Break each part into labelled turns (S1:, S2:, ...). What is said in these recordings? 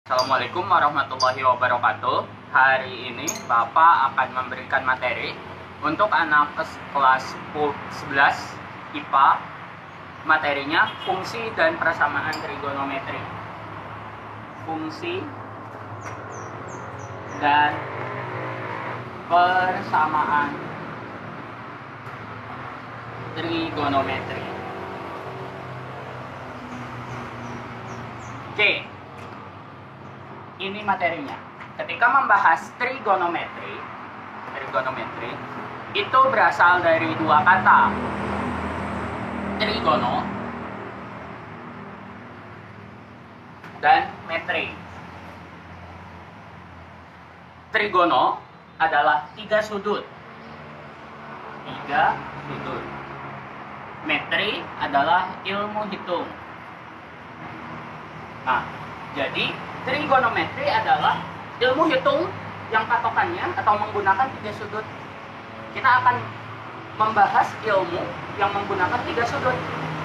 S1: Assalamualaikum warahmatullahi wabarakatuh. Hari ini Bapak akan memberikan materi untuk anak kelas 11 IPA. Materinya fungsi dan persamaan trigonometri. Fungsi dan persamaan trigonometri. Oke. Ini materinya. Ketika membahas trigonometri itu berasal dari dua kata. Trigono dan metri. Trigono adalah tiga sudut. Metri adalah ilmu hitung. Nah, jadi trigonometri adalah ilmu hitung yang patokannya atau menggunakan tiga sudut. Kita akan membahas ilmu yang menggunakan tiga sudut.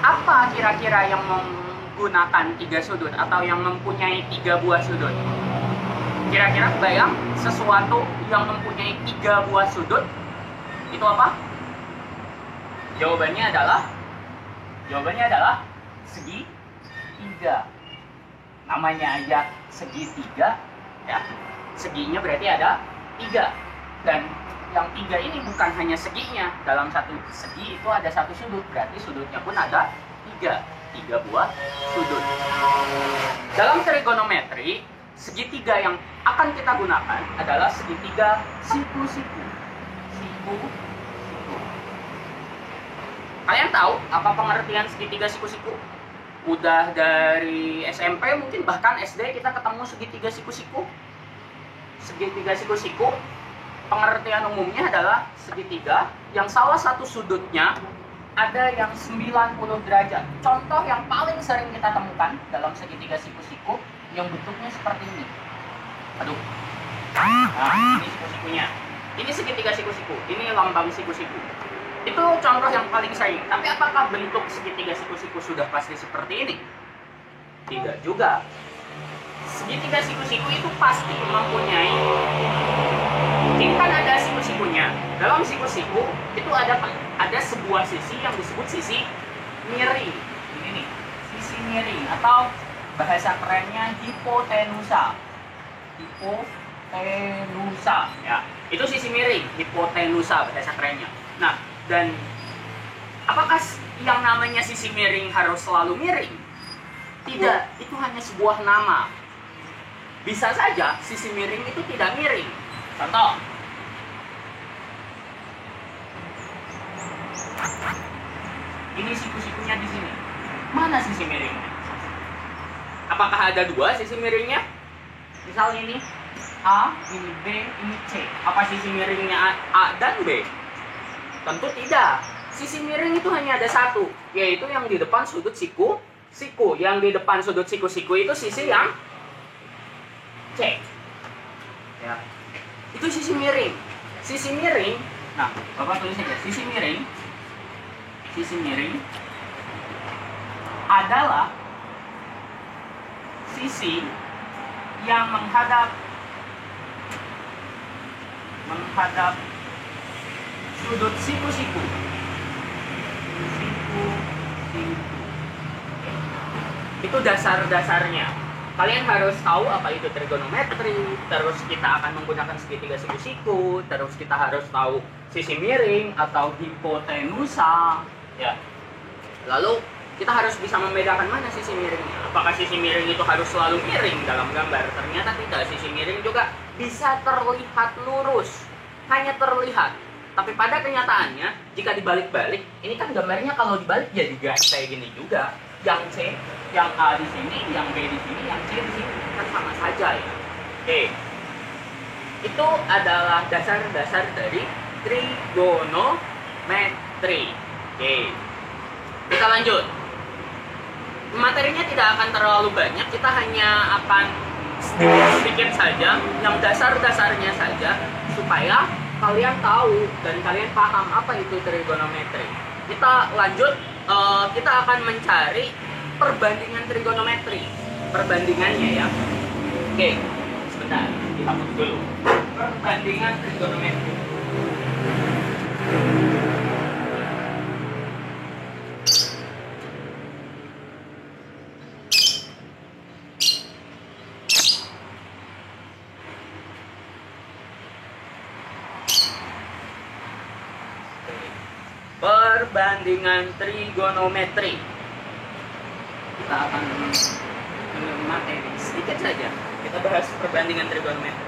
S1: Apa kira-kira yang menggunakan tiga sudut atau yang mempunyai tiga buah sudut? Kira-kira bayang sesuatu yang mempunyai tiga buah sudut itu apa? Jawabannya adalah segitiga. Namanya aja segitiga, ya. Seginya berarti ada tiga, dan yang tiga ini bukan hanya seginya. Dalam satu segi itu ada satu sudut, berarti sudutnya pun ada tiga buah sudut. Dalam trigonometri, segitiga yang akan kita gunakan adalah segitiga siku-siku. Kalian tahu apa pengertian segitiga siku-siku? Udah dari SMP, mungkin bahkan SD kita ketemu segitiga siku-siku. Segitiga siku-siku pengertian umumnya adalah segitiga yang salah satu sudutnya ada yang 90 derajat. Contoh yang paling sering kita temukan dalam segitiga siku-siku yang bentuknya seperti ini. Nah, ini siku-sikunya. Ini segitiga siku-siku, ini lambang siku-siku. Itu contoh yang paling sering. Tapi apakah bentuk segitiga siku-siku sudah pasti seperti ini? Tidak juga. Segitiga siku-siku itu pasti mempunyai, ini kan ada siku-sikunya. Dalam siku-siku itu ada sebuah sisi yang disebut sisi miring. Ini nih, sisi miring atau bahasa kerennya hipotenusa. Ya. Itu sisi miring, hipotenusa bahasa kerennya. Nah, dan apakah yang namanya sisi miring harus selalu miring? Tidak, itu hanya sebuah nama. Bisa saja sisi miring itu tidak miring. Contoh, ini siku-sikunya di sini. Mana sisi miringnya? Apakah ada dua sisi miringnya? Misal ini A, ini B, ini C. Apa sisi miringnya A dan B? Tentu tidak. Sisi miring itu hanya ada satu, yaitu yang di depan sudut siku-siku. Yang di depan sudut siku-siku itu sisi yang C. Ya. Itu sisi miring. Sisi miring. Nah, Bapak tulis saja. Sisi miring adalah sisi yang menghadap sudut siku-siku. Itu dasar-dasarnya. Kalian harus tahu apa itu trigonometri, terus kita akan menggunakan segitiga siku-siku, terus kita harus tahu sisi miring atau hipotenusa, ya. Lalu kita harus bisa membedakan mana sisi miringnya. Apakah sisi miring itu harus selalu miring dalam gambar? Ternyata tidak. Sisi miring juga bisa terlihat lurus, hanya terlihat. Tapi pada kenyataannya, jika dibalik-balik, ini kan gambarnya kalau dibalik jadi kayak gini juga. Yang C, yang A di sini, yang B di sini, yang C di sini, kan sama saja ya. Oke. Itu adalah dasar-dasar dari trigonometri. Oke. Kita lanjut. Materinya tidak akan terlalu banyak, kita hanya akan sedikit saja, yang dasar-dasarnya saja, supaya kalian tahu dan kalian paham apa itu trigonometri. Kita lanjut, kita akan mencari perbandingan trigonometri. Perbandingannya ya. Oke, sebentar, kita putus dulu. Perbandingan trigonometri. Perbandingan trigonometri. Kita akan materi sedikit saja. Kita bahas perbandingan trigonometri.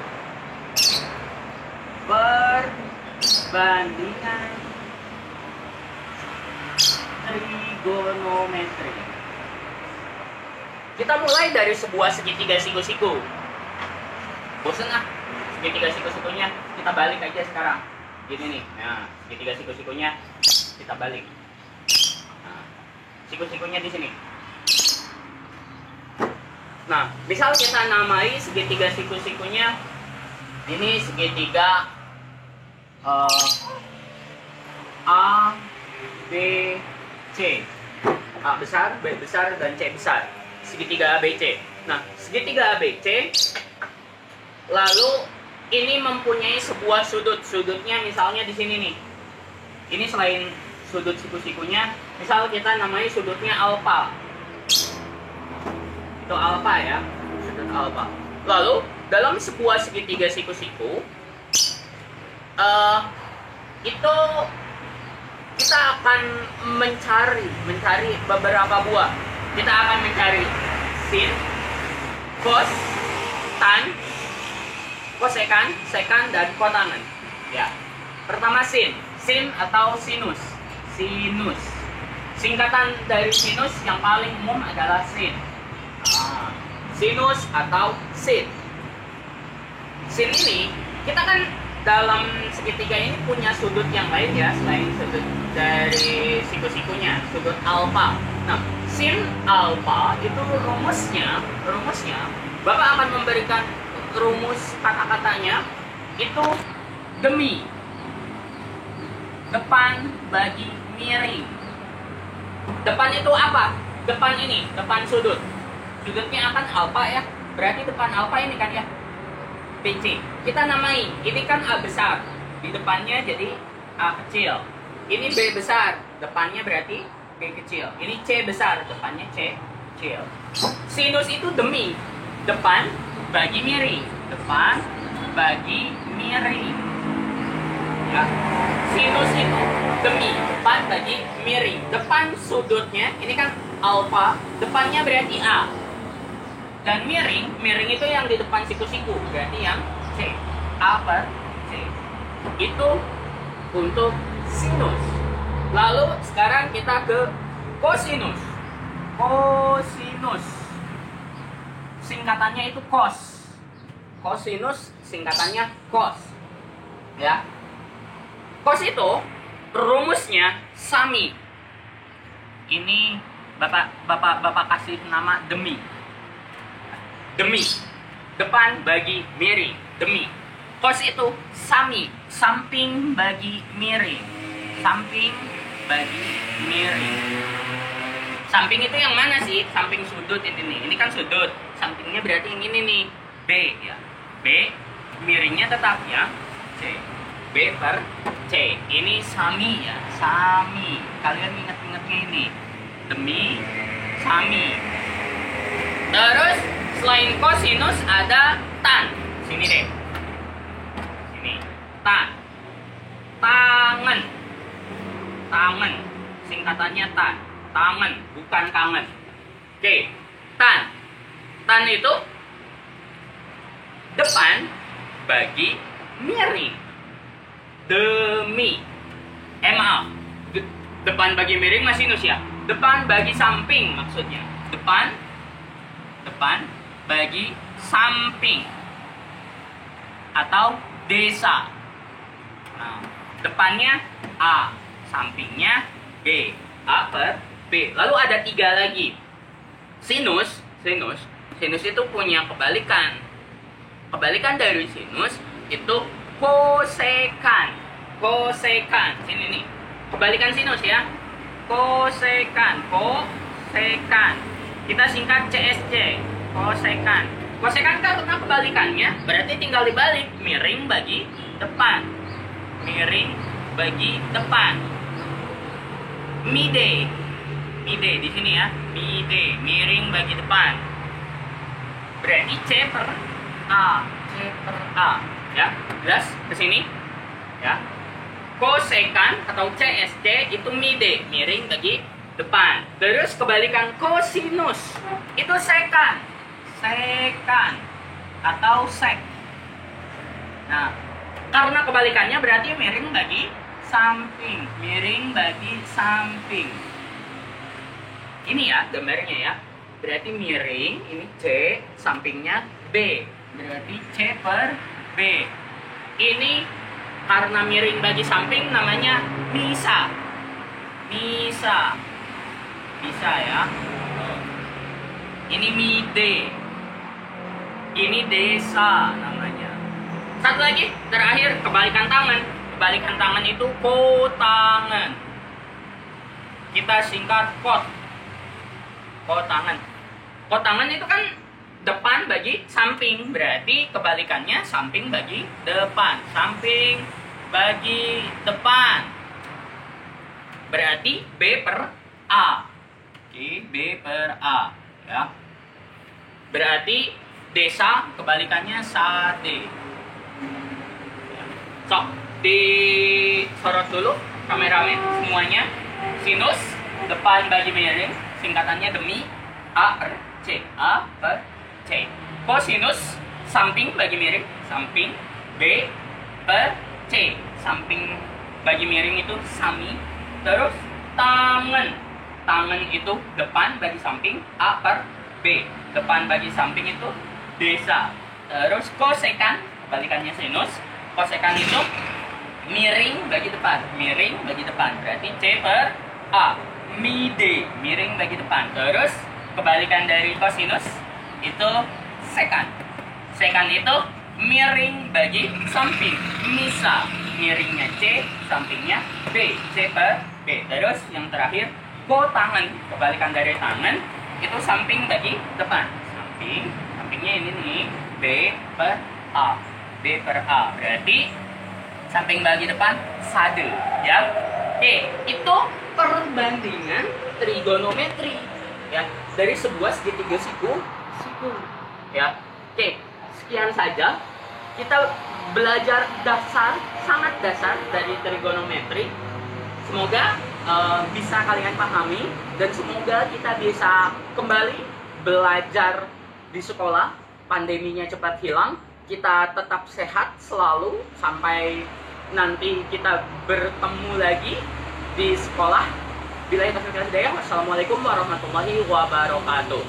S1: Perbandingan trigonometri. Kita mulai dari sebuah segitiga siku-siku. Bosen ah segitiga siku-sikunya, kita balik aja sekarang. Gini nih, nah segitiga siku-sikunya kita balik. Nah, siku-sikunya di sini. Nah, misal kita namai segitiga siku-sikunya ini segitiga A, B, C. A besar, B besar, dan C besar. Segitiga ABC. Nah, segitiga ABC lalu ini mempunyai sebuah sudut. Sudutnya misalnya di sini nih. Ini selain sudut siku-sikunya, misal kita namai sudutnya alfa. Itu alfa ya, sudut alfa. Lalu dalam sebuah segitiga siku-siku itu kita akan mencari beberapa buah. Kita akan mencari sin, cos, tan, kosekan, sekan, dan kotangen. Ya. Pertama sin atau sinus. Sinus. Singkatan dari sinus yang paling umum adalah sin. Sinus atau sin. Sin ini kita kan dalam segitiga ini punya sudut yang lain ya, selain sudut dari siku-sikunya, sudut alfa. Nah, sin alfa itu rumusnya Bapak akan memberikan rumus kata-katanya itu demi, depan bagi miring. Depan itu apa? Depan ini, depan sudut. Sudutnya akan alfa ya, berarti depan alfa ini kan ya, BC. Kita namai, ini kan A besar, di depannya jadi A kecil. Ini B besar, depannya berarti B kecil. Ini C besar, depannya C kecil. Sinus itu demi, depan bagi miring. Depan bagi miring. Ya. Sinus itu demi, depan bagi miring. Depan sudutnya, ini kan alfa, depannya berarti A. Dan miring itu yang di depan siku-siku, berarti yang C. A per C. Itu untuk sinus. Lalu sekarang kita ke kosinus. Kosinus. Singkatannya itu cos. Kosinus singkatannya cos. Ya. Cos itu rumusnya sami. Ini Bapak kasih nama demi. Demi, depan bagi miring, demi. Cos itu sami, samping bagi miring. Samping bagi miring. Samping itu yang mana sih? Samping sudut ini nih. Ini kan sudut. Sampingnya berarti yang ini nih, B ya. B, miringnya tetap ya, C. B per C. Ini sami ya, sami. Kalian ingat-ingatnya ini. Demi, sami. Terus selain kosinus ada tan. Sini deh. Sini. Tan. Tangan. Tangan. Singkatannya tan. Tangan, bukan kangen. Oke. Tan. Tan itu depan bagi miring. Demi. Maaf. Depan bagi miring masih sinus ya. Depan bagi samping maksudnya. Depan bagi samping atau desa. Nah, depannya A, sampingnya B. A per B. Lalu ada 3 lagi. Sinus itu punya kebalikan. Kebalikan dari sinus itu kosekan. Kosekan. Sini nih. Kebalikan sinus ya. Kosekan. Kita singkat CSC. Kosekan. Kosekan karena kebalikannya, berarti tinggal dibalik. Miring bagi depan. Miring bagi depan. Mide. Mide di sini ya. Mide, miring bagi depan. Berarti C per A. C per A. Ya, jelas ke sini? Ya. Kosekan atau CSC itu mide, miring bagi depan. Terus kebalikan kosinus itu sekan. Sekan atau sek. Nah, karena kebalikannya berarti miring bagi samping. Miring bagi samping. Ini ya gambarnya ya. Berarti miring, ini C, sampingnya B. Berarti C per B. Ini karena miring bagi samping namanya misa. Misa. Bisa ya. Ini mide. Ini desa namanya. Satu lagi, terakhir, kebalikan tangan. Kebalikan tangan itu kotangan. Kita singkat kot. Kotangan. Kotangan itu kan depan bagi samping, berarti kebalikannya samping bagi depan. Samping bagi depan. Berarti B per A. Oke, B per A ya. Berarti desa kebalikannya sate. Sok disorot dulu kameramen semuanya. Sinus depan bagi miring, singkatannya demi A per C. A per C. Kosinus samping bagi miring, samping. B per C. Samping bagi miring itu sami. Terus tangan. Tangan itu depan bagi samping, A per B. Depan bagi samping itu desa. Terus kosekan, kebalikannya sinus. Kosekan itu miring bagi depan. Miring bagi depan. Berarti C per A. Mide, miring bagi depan. Terus kebalikan dari kosinus itu sekan. Sekan itu miring bagi samping. Misa, miringnya C, sampingnya B. C per B. Terus yang terakhir, kotangan. Kebalikan dari tangan itu samping bagi depan. Samping, sampingnya ini nih, B per A. B per A. Berarti samping bagi depan sade, ya. Oke, itu perbandingan trigonometri, ya, dari sebuah segitiga siku. Ya, oke, sekian saja kita belajar dasar, sangat dasar dari trigonometri. Semoga bisa kalian pahami dan semoga kita bisa kembali belajar di sekolah. Pandeminya cepat hilang, kita tetap sehat selalu sampai nanti kita bertemu lagi di sekolah. Bila itu, wassalamualaikum warahmatullahi wabarakatuh.